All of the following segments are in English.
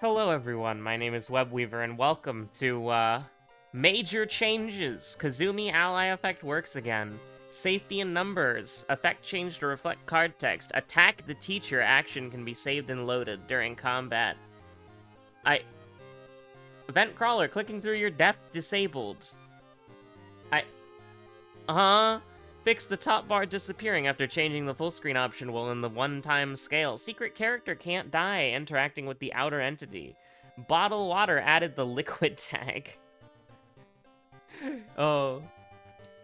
Hello everyone, my name is Webweaver and welcome to, Major Changes! Kazumi Ally Effect works again. Safety in numbers. Effect change to reflect card text. Attack the teacher action can be saved and loaded during combat. Event crawler, clicking through your death disabled. Fix the top bar disappearing after changing the full screen option while in the one-time scale. Secret character can't die interacting with the outer entity. Bottle water added the liquid tag. Oh.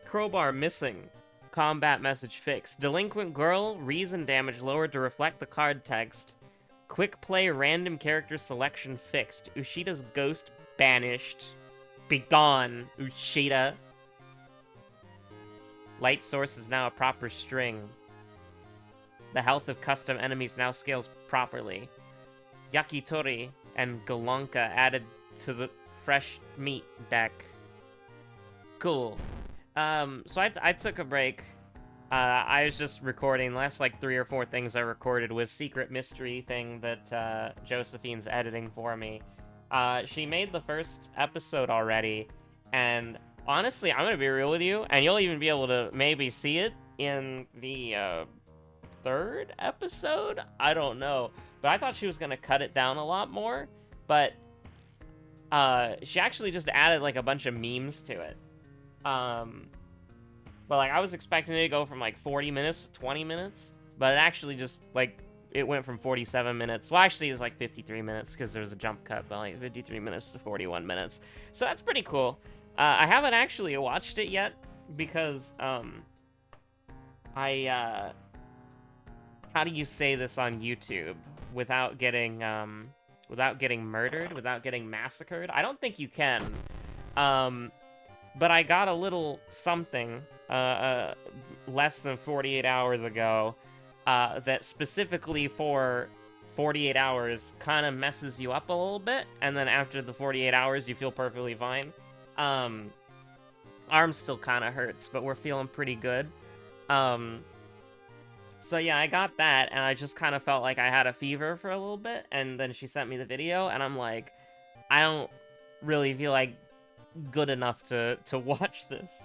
Crowbar missing. Combat message fixed. Delinquent girl, reason damage lowered to reflect the card text. Quick play random character selection fixed. Ushida's ghost banished. Begone, Ushida. Light source is now a proper string. The health of custom enemies now scales properly. Yakitori and Golonka added to the fresh meat deck. Cool. So I took a break. I was just recording. The last, 3 or 4 things I recorded was secret mystery thing that, Josephine's editing for me. She made the first episode already, and honestly, I'm gonna be real with you, and you'll even be able to maybe see it in the, 3rd episode? I don't know. But I thought she was gonna cut it down a lot more, but, she actually just added, a bunch of memes to it. But, I was expecting it to go from, 40 minutes to 20 minutes, but it actually just, it went from 47 minutes. Well, actually, it was, 53 minutes, because there was a jump cut, but, 53 minutes to 41 minutes. So that's pretty cool. I haven't actually watched it yet, because, how do you say this on YouTube without getting murdered, without getting massacred? I don't think you can. But I got a little something, less than 48 hours ago, that specifically for 48 hours kind of messes you up a little bit, and then after the 48 hours, you feel perfectly fine. Arm still kind of hurts, but we're feeling pretty good. So yeah, I got that, and I just kind of felt like I had a fever for a little bit, and then she sent me the video, and I'm like, I don't really feel like good enough to watch this.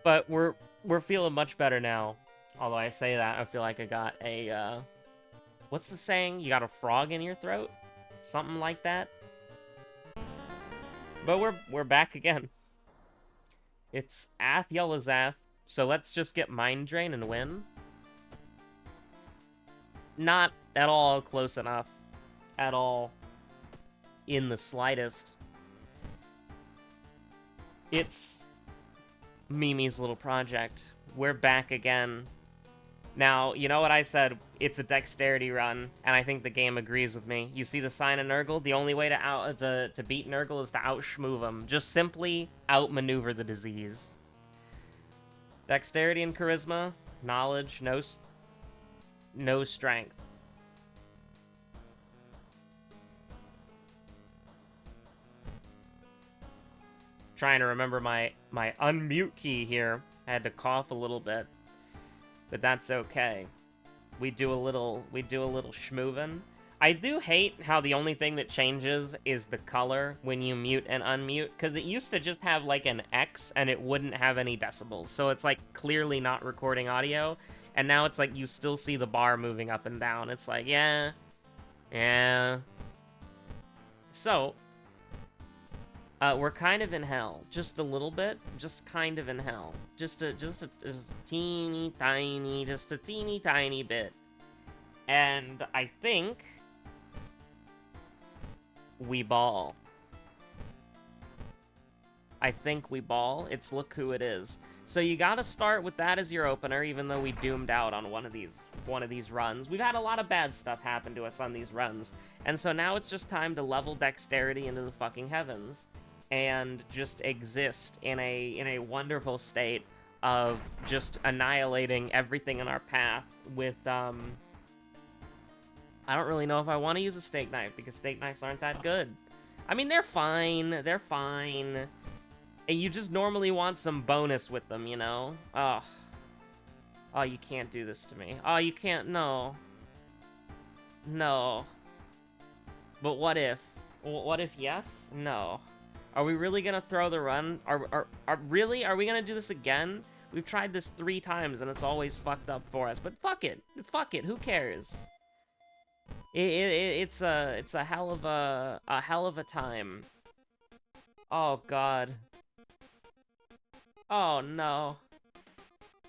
But we're feeling much better now. Although I say that, I feel like I got a, what's the saying? You got a frog in your throat? Something like that. But we're back again. It's Ath Yelazath, so let's just get Mind Drain and win. Not at all close enough. At all. In the slightest. It's Mimi's little project. We're back again. Now, you know what I said? It's a dexterity run, and I think the game agrees with me. You see the sign of Nurgle? The only way to beat Nurgle is to out-schmoove him. Just simply outmaneuver the disease. Dexterity and charisma, knowledge, no strength. Trying to remember my unmute key here. I had to cough a little bit. But that's okay. We do a little schmoovin'. I do hate how the only thing that changes is the color when you mute and unmute, because it used to just have an X and it wouldn't have any decibels. So it's clearly not recording audio, and now it's you still see the bar moving up and down. It's yeah. So we're kind of in hell, just a little bit, just kind of in hell, just a teeny tiny bit, and I think we ball. It's Look Who It Is. So you gotta start with that as your opener, even though we doomed out on one of these runs. We've had a lot of bad stuff happen to us on these runs, and so now it's just time to level dexterity into the fucking heavens. And just exist in a wonderful state of just annihilating everything in our path with, I don't really know if I want to use a steak knife, because steak knives aren't that good. I mean, they're fine. You just normally want some bonus with them, you know? Oh, you can't do this to me. Oh, you can't, no. But what if? What if yes? No. Are we really gonna throw the run? Really? Are we gonna do this again? We've tried this 3 times and it's always fucked up for us. But fuck it. Fuck it. Who cares? It's a hell of a time. Oh god. Oh no.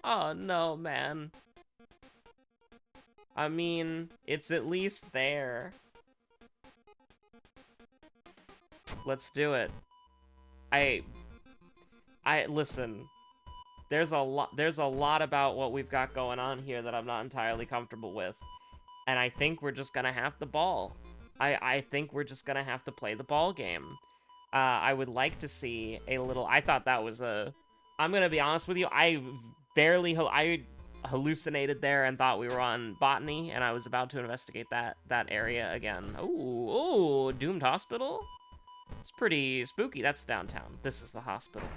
Oh no, man. I mean, it's at least there. Let's do it. Listen. There's a lot about what we've got going on here that I'm not entirely comfortable with. And I think we're just gonna have the ball. I think we're just gonna have to play the ball game. I would like to see a little... I thought that was a... I'm gonna be honest with you, I hallucinated there and thought we were on botany, and I was about to investigate that area again. Ooh, Doomed Hospital? It's pretty spooky. That's downtown. This is the hospital.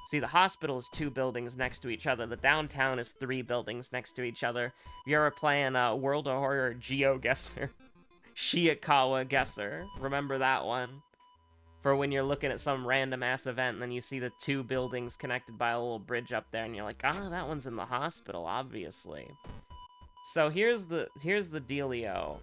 See, the hospital is 2 buildings next to each other. The downtown is 3 buildings next to each other. If you're ever playing World of Horror GeoGuessr, Shiikawa Guesser, remember that one? For when you're looking at some random-ass event, and then you see the 2 buildings connected by a little bridge up there, and you're like, ah, that one's in the hospital, obviously. So here's the dealio.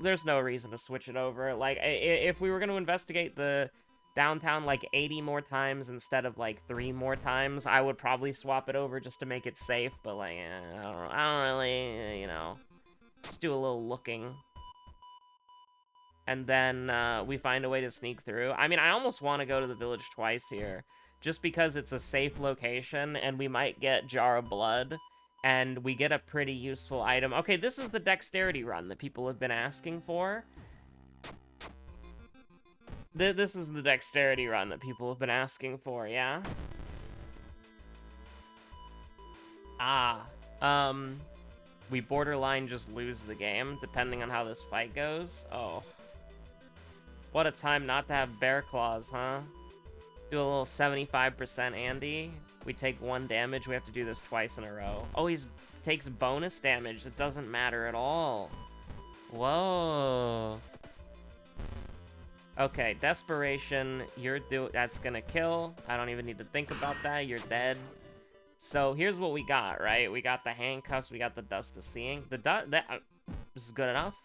There's no reason to switch it over. Like, if we were going to investigate the downtown like 80 more times instead of like 3 more times, I would probably swap it over just to make it safe, but like, I don't really, you know, just do a little looking. And then we find a way to sneak through. I mean, I almost want to go to the village twice here, just because it's a safe location, and we might get Jar of Blood, and we get a pretty useful item. Okay, this is the dexterity run that people have been asking for. This is the dexterity run that people have been asking for, yeah? We borderline just lose the game, depending on how this fight goes. Oh. What a time not to have bear claws, huh? Do a little 75% Andy. We take 1 damage, we have to do this twice in a row. Oh, he takes bonus damage. It doesn't matter at all. Whoa. Okay, desperation, that's gonna kill. I don't even need to think about that, you're dead. So here's what we got, right? We got the handcuffs, we got the dust of seeing. This is good enough.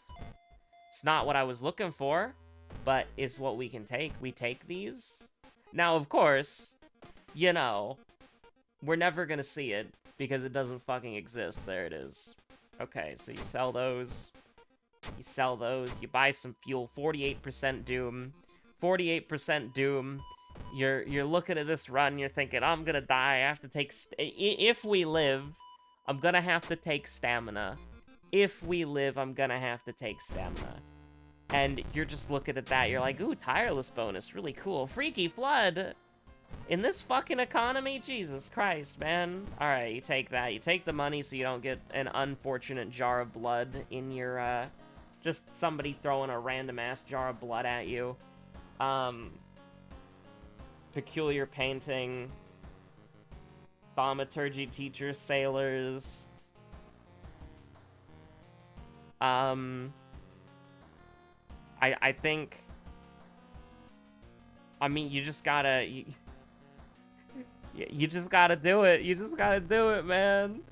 It's not what I was looking for, but it's what we can take. We take these. Now, of course, you know, we're never gonna see it because it doesn't fucking exist. There it is. Okay, so you sell those. You sell those, you buy some fuel, 48% Doom. 48% Doom. You're looking at this run, you're thinking, I'm gonna die, I have to take... If we live, I'm gonna have to take stamina. If we live, I'm gonna have to take stamina. And you're just looking at that, you're like, ooh, tireless bonus, really cool. Freaky Flood! In this fucking economy? Jesus Christ, man. Alright, you take that. You take the money so you don't get an unfortunate jar of blood in your, just somebody throwing a random-ass jar of blood at you. Peculiar painting. Thaumaturgy teachers, sailors. I think... I mean, you just gotta... You just gotta do it. You just gotta do it, man.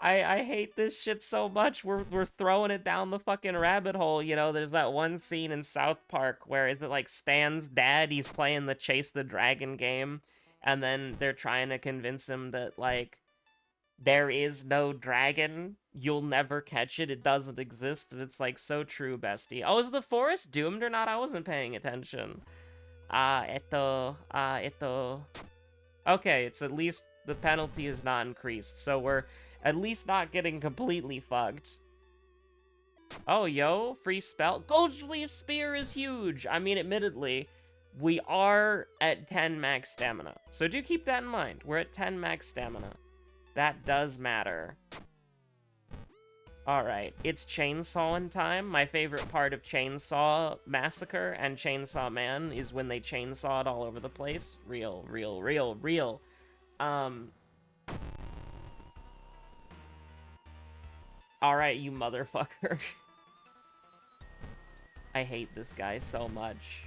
I hate this shit so much. We're throwing it down the fucking rabbit hole, you know? There's that one scene in South Park where, is it like Stan's dad? He's playing the Chase the Dragon game, and then they're trying to convince him that, like, there is no dragon. You'll never catch it. It doesn't exist. And it's, like, so true, bestie. Oh, is the forest doomed or not? I wasn't paying attention. Okay, it's at least the penalty is not increased, so we're at least not getting completely fucked. Oh, yo, free spell. Ghostly Spear is huge! I mean, admittedly, we are at 10 max stamina. So do keep that in mind. We're at 10 max stamina. That does matter. Alright, it's chainsawing time. My favorite part of Chainsaw Massacre and Chainsaw Man is when they chainsaw it all over the place. Real. Alright, you motherfucker. I hate this guy so much.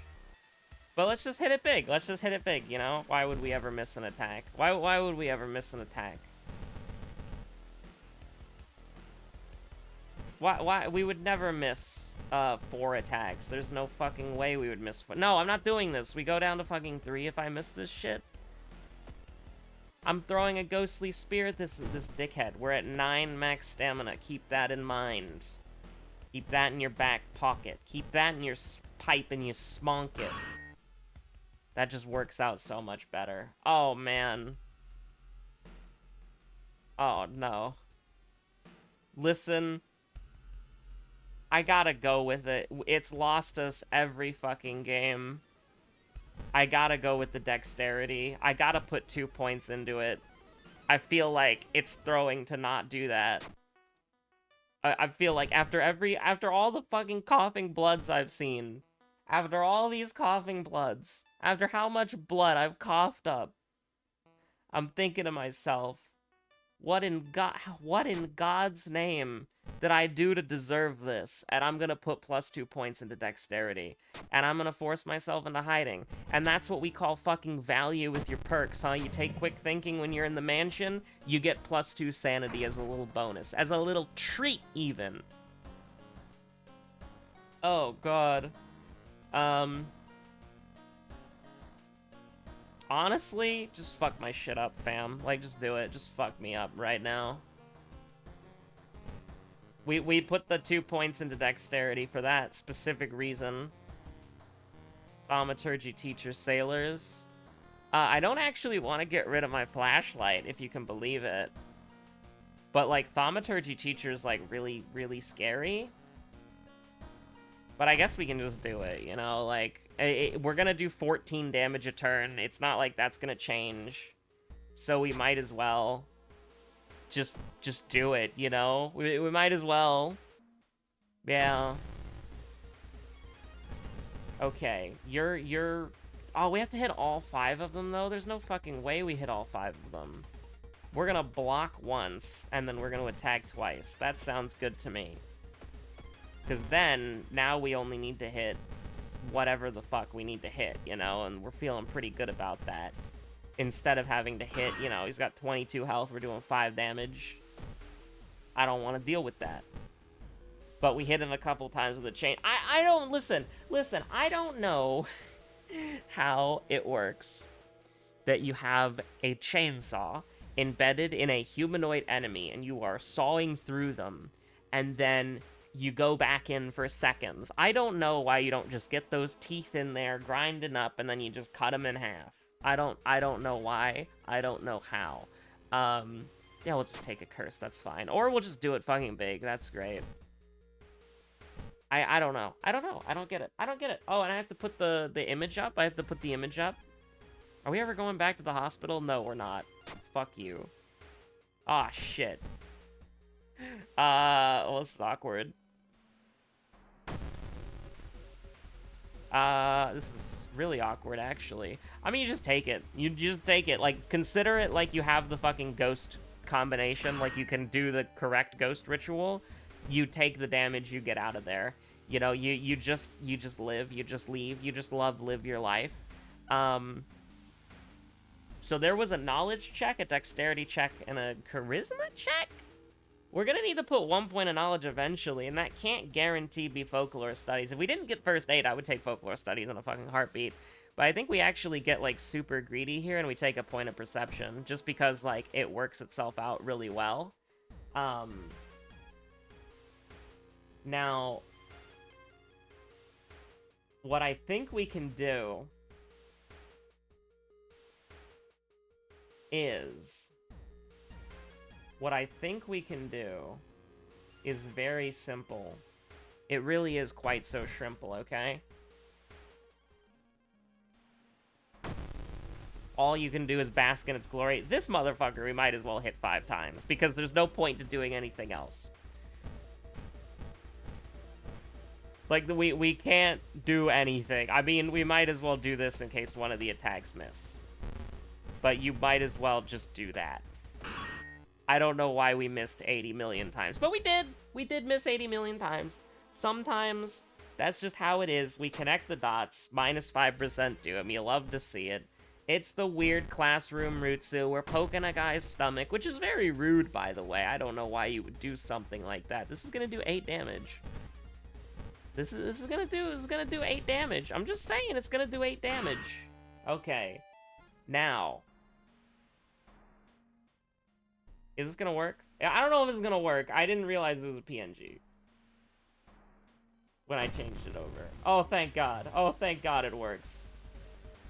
But let's just hit it big. Let's just hit it big, you know? Why would we ever miss an attack? Why would we ever miss an attack? Why we would never miss 4 attacks. There's no fucking way we would miss 4. No, I'm not doing this. We go down to fucking 3 if I miss this shit. I'm throwing a ghostly spear at this dickhead. We're at 9 max stamina. Keep that in mind. Keep that in your back pocket. Keep that in your pipe and you smonk it. That just works out so much better. Oh, man. Oh, no. Listen. I gotta go with it. It's lost us every fucking game. I gotta go with the dexterity. I gotta put 2 points into it. I feel like it's throwing to not do that. I feel like after all the fucking coughing bloods I've seen, after all these coughing bloods, after how much blood I've coughed up, I'm thinking to myself, what in God's name did I do to deserve this? And I'm gonna put +2 points into dexterity. And I'm gonna force myself into hiding. And that's what we call fucking value with your perks, huh? You take quick thinking when you're in the mansion, you get +2 sanity as a little bonus. As a little treat, even. Oh, God. Honestly, just fuck my shit up, fam. Like, just do it. Just fuck me up right now. We put the 2 points into dexterity for that specific reason. Thaumaturgy teacher sailors. I don't actually want to get rid of my flashlight, if you can believe it. But, like, thaumaturgy teacher is, like, really, really scary. But I guess we can just do it, you know? Like, we're gonna do 14 damage a turn. It's not like that's gonna change. So we might as well just do it, you know? We might as well. Yeah. Okay, you're... Oh, we have to hit all 5 of them, though? There's no fucking way we hit all 5 of them. We're gonna block once, and then we're gonna attack twice. That sounds good to me. Because then, now we only need to hit whatever the fuck we need to hit, you know? And we're feeling pretty good about that. Instead of having to hit, you know, he's got 22 health, we're doing 5 damage. I don't want to deal with that. But we hit him a couple times with a chain. I don't, listen, I don't know how it works that you have a chainsaw embedded in a humanoid enemy and you are sawing through them, and then you go back in for seconds. I don't know why you don't just get those teeth in there, grinding up, and then you just cut them in half. I don't know why. I don't know how. Yeah, we'll just take a curse. That's fine. Or we'll just do it fucking big. That's great. I don't know. I don't get it. Oh, and I have to put the image up? I have to put the image up? Are we ever going back to the hospital? No, we're not. Fuck you. Aw, shit. Well, this is awkward. This is really awkward, actually. I mean, you just take it. You just take it. Like, consider it like you have the fucking ghost combination. Like, you can do the correct ghost ritual. You take the damage, you get out of there. You know, you just live, you just leave, you just live your life. So there was a knowledge check, a dexterity check, and a charisma check? We're gonna need to put 1 point of knowledge eventually, and that can't guarantee be folklore studies. If we didn't get first aid, I would take folklore studies in a fucking heartbeat. But I think we actually get, like, super greedy here, and we take a point of perception, just because, like, it works itself out really well. Now, what I think we can do is... What I think we can do is very simple. It really is quite so shrimple, okay? All you can do is bask in its glory. This motherfucker we might as well hit 5 times, because there's no point to doing anything else. Like, we can't do anything. I mean, we might as well do this in case one of the attacks miss. But you might as well just do that. I don't know why we missed 80 million times, but we did. We did miss 80 million times. Sometimes That's just how it is. We connect the dots. Minus 5% do it. You love to see it. It's the weird classroom Rutsu. We're poking a guy's stomach, which is very rude, by the way. I don't know why you would do something like that. This is gonna do 8 damage. This is gonna do 8 damage. I'm just saying it's gonna do 8 damage. Okay. Now. Is this gonna work? I don't know if it's gonna work. I didn't realize it was a PNG when I changed it over. Oh, thank God. Oh, thank God it works.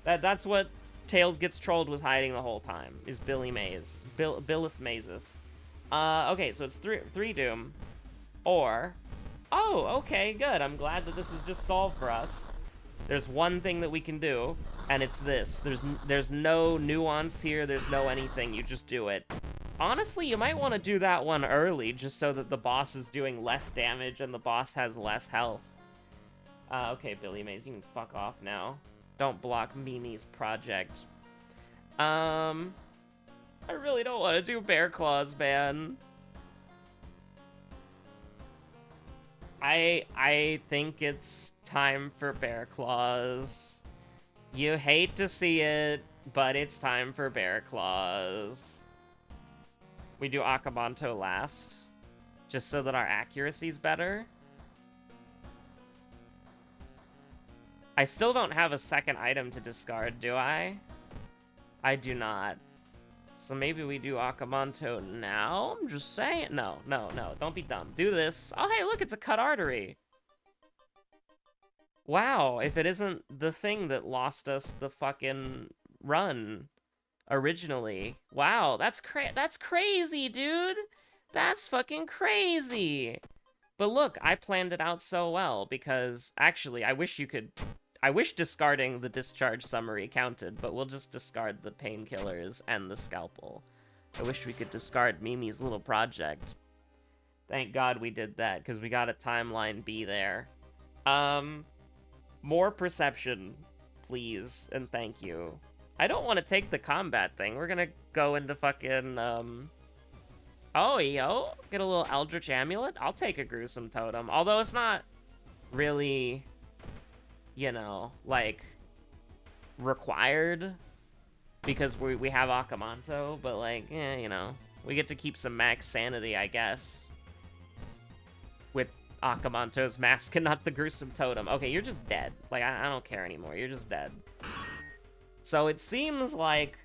That's what Tails Gets Trolled was hiding the whole time, is Billy Mays. Billith Mazes. Okay, so it's 3 Doom. Or... Oh, okay, good. I'm glad that this is just solved for us. There's one thing that we can do, and it's this. There's no nuance here. There's no anything. You just do it. Honestly, you might want to do that one early, just so that the boss is doing less damage and the boss has less health. Okay, Billy Mays, you can fuck off now. Don't block Mimi's project. I really don't want to do Bear Claws, man. I think it's time for Bear Claws. You hate to see it, but it's time for Bear Claws. We do Akamanto last, just so that our accuracy's better. I still don't have a second item to discard, do I? I do not. So maybe we do Akamanto now? I'm just saying. No, don't be dumb. Do this. Oh, hey, look, it's a cut artery. Wow, if it isn't the thing that lost us the fucking run originally. Wow, that's crazy, dude. That's fucking crazy. But look, I planned it out so well because actually, I wish discarding the discharge summary counted, but we'll just discard the painkillers and the scalpel. I wish we could discard Mimi's little project. Thank God we did that, because we got a timeline B there. More perception, please, and thank you. I don't want to take the combat thing. We're gonna go into fucking, Oh, yo, get a little Eldritch Amulet? I'll take a Gruesome Totem, although it's not really... you know, like, required, because we have Akamanto, but, like, you know, we get to keep some max sanity, I guess, with Akamanto's mask and not the Gruesome Totem. Okay, you're just dead. Like, I don't care anymore. You're just dead. So it seems like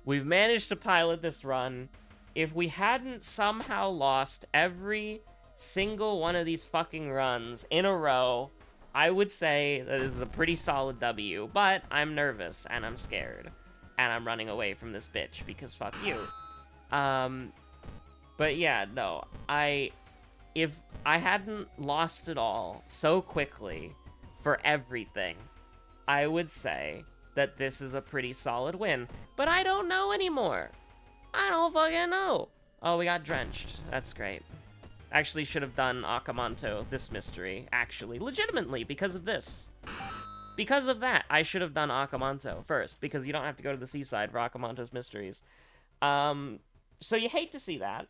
we've managed to pilot this run. If we hadn't somehow lost every single one of these fucking runs in a row, I would say that this is a pretty solid W, but I'm nervous, and I'm scared, and I'm running away from this bitch, because fuck you. But yeah, no, if I hadn't lost it all so quickly for everything, I would say that this is a pretty solid win, but I don't know anymore. I don't fucking know. Oh, we got drenched. That's great. Actually should have done Akamanto, this mystery, actually. Legitimately, because of this. Because of that, I should have done Akamanto first, because you don't have to go to the seaside for Akamanto's mysteries. So you hate to see that.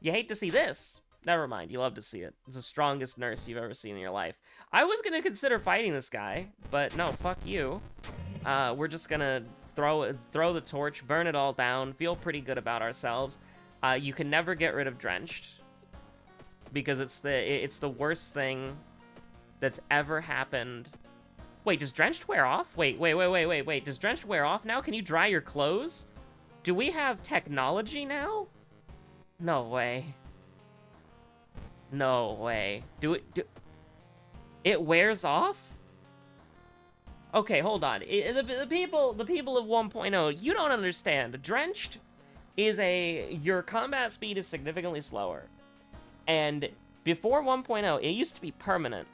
You hate to see this. Never mind, you love to see it. It's the strongest nurse you've ever seen in your life. I was gonna consider fighting this guy, but no, fuck you. We're just gonna throw the torch, burn it all down, feel pretty good about ourselves. You can never get rid of Drenched, because it's the worst thing that's ever happened. Wait, does Drenched wear off? Wait. Does Drenched wear off now? Can you dry your clothes? Do we have technology now? No way. No way. It wears off? Okay, hold on. The people of 1.0, you don't understand. Drenched is your combat speed is significantly slower. And before 1.0, it used to be permanent.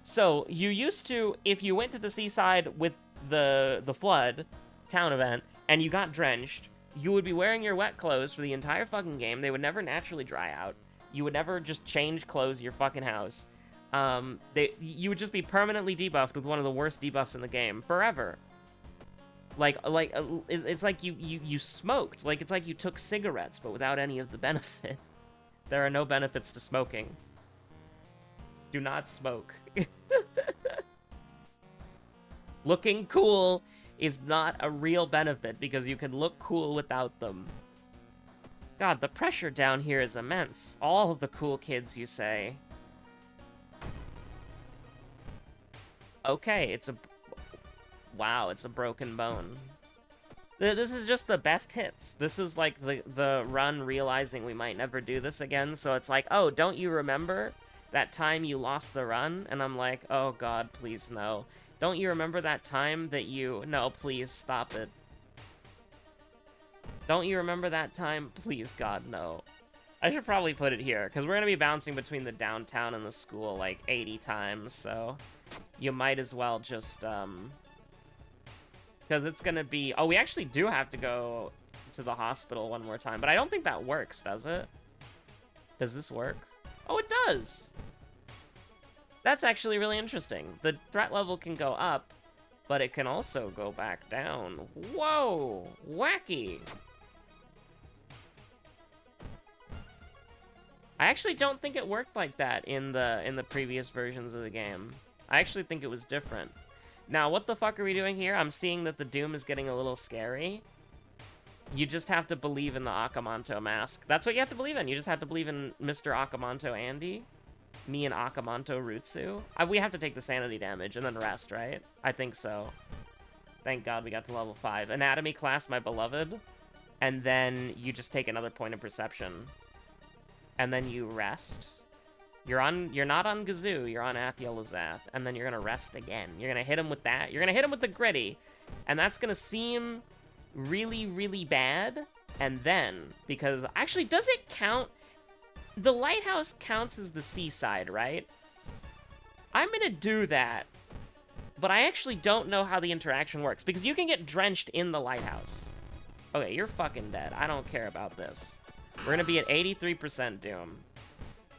So you used to, if you went to the seaside with the flood town event and you got drenched, you would be wearing your wet clothes for the entire fucking game. They would never naturally dry out. You would never just change clothes at your fucking house. You would just be permanently debuffed with one of the worst debuffs in the game forever. It's like you smoked. Like, it's like you took cigarettes, but without any of the benefit. There are no benefits to smoking. Do not smoke. Looking cool is not a real benefit because you can look cool without them. God, the pressure down here is immense. All of the cool kids, you say. Okay, it's a... Wow, it's a broken bone. This is just the best hits. This is like the run realizing we might never do this again, so it's like, oh, don't you remember that time you lost the run? And I'm like, oh god, please no. Don't you remember that time that you... No, please, stop it. Don't you remember that time? Please, God, no. I should probably put it here, because we're going to be bouncing between the downtown and the school like 80 times, so you might as well just, because it's going to be... Oh, we actually do have to go to the hospital one more time, but I don't think that works, does it? Does this work? Oh, it does! That's actually really interesting. The threat level can go up, but it can also go back down. Whoa! Wacky! I actually don't think it worked like that in the previous versions of the game. I actually think it was different. Now, what the fuck are we doing here? I'm seeing that the Doom is getting a little scary. You just have to believe in the Akamanto mask. That's what you have to believe in. You just have to believe in Mr. Akamanto Andy. Me and Akamanto Rutsu. We have to take the sanity damage and then rest, right? I think so. Thank God we got to level 5. Anatomy class, my beloved. And then you just take another point of perception. And then you rest. You're not on Gazoo, you're on Athia-Lazath. And then you're gonna rest again. You're gonna hit him with that. You're gonna hit him with the gritty. And that's gonna seem really, really bad. And then, because... Actually, does it count... The lighthouse counts as the seaside, right? I'm gonna do that, but I actually don't know how the interaction works, because you can get drenched in the lighthouse. Okay, you're fucking dead. I don't care about this. We're gonna be at 83% Doom.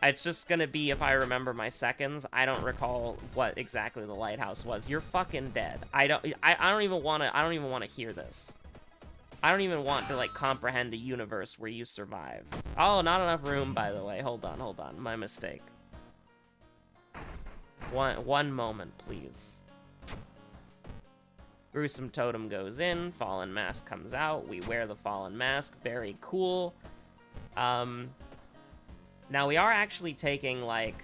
It's just gonna be if I remember my seconds. I don't recall what exactly the lighthouse was. You're fucking dead. I don't even wanna hear this. I don't even want to, like, comprehend a universe where you survive. Oh, not enough room, by the way. Hold on. My mistake. One moment, please. Gruesome Totem goes in. Fallen Mask comes out. We wear the Fallen Mask. Very cool. Now, we are actually taking, like,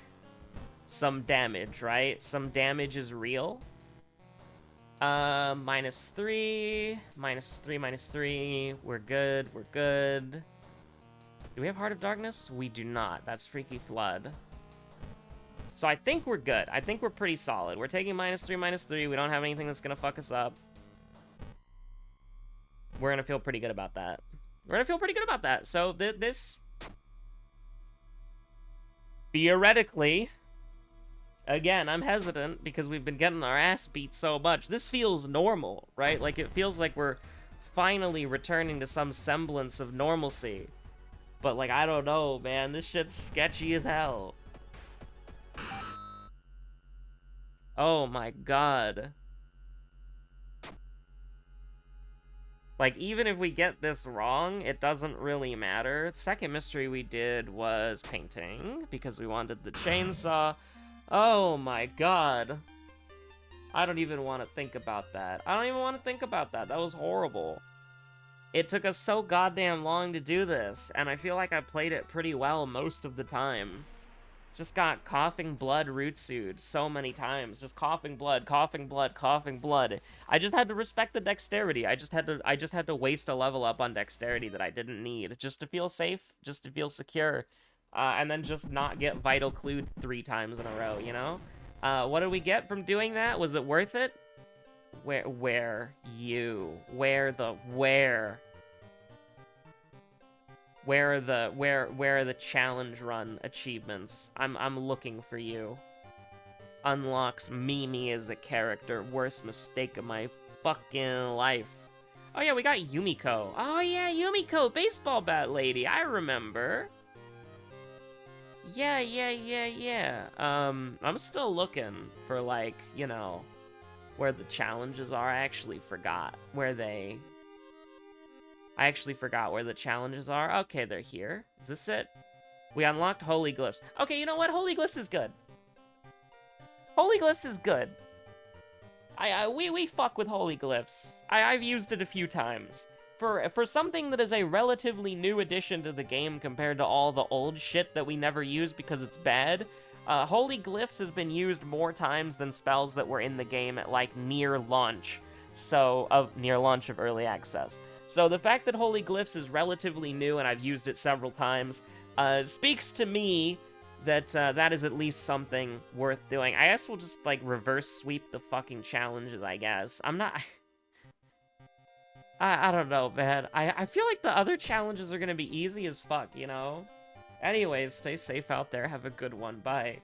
some damage, right? Some damage is real. -3, -3. We're good. Do we have Heart of Darkness? We do not. That's Freaky Flood. So I think we're good. I think we're pretty solid. We're taking -3. We don't have anything that's gonna fuck us up. We're gonna feel pretty good about that. So this... Theoretically... Again, I'm hesitant because we've been getting our ass beat so much. This feels normal, right? Like, it feels like we're finally returning to some semblance of normalcy. But, like, I don't know, man. This shit's sketchy as hell. Oh my god. Like, even if we get this wrong, it doesn't really matter. The second mystery we did was painting, because we wanted the chainsaw. Oh my god. I don't even want to think about that. That was horrible. It took us so goddamn long to do this, and I feel like I played it pretty well most of the time. Just got coughing blood rootsued so many times. Just coughing blood. I just had to respect the dexterity. I just had to waste a level up on dexterity that I didn't need, just to feel safe, just to feel secure. And then just not get vital clued 3 times in a row, you know? What did we get from doing that? Was it worth it? Where are the challenge run achievements? I'm looking for you. Unlocks Mimi as a character. Worst mistake of my fucking life. Oh yeah, we got Yumiko. Oh yeah, Yumiko, baseball bat lady. I remember. Yeah. I'm still looking for, like, you know, where the challenges are. I actually forgot where the challenges are. Okay, they're here. Is this it? We unlocked Holy Glyphs. Okay, you know what? Holy Glyphs is good. Holy Glyphs is good. We fuck with Holy Glyphs. I've used it a few times. For something that is a relatively new addition to the game compared to all the old shit that we never use because it's bad, Holy Glyphs has been used more times than spells that were in the game at, like, near launch of Early Access. So the fact that Holy Glyphs is relatively new and I've used it several times speaks to me that that is at least something worth doing. I guess we'll just, like, reverse sweep the fucking challenges, I guess. I'm not... I don't know, man. I feel like the other challenges are gonna be easy as fuck, you know? Anyways, stay safe out there. Have a good one. Bye.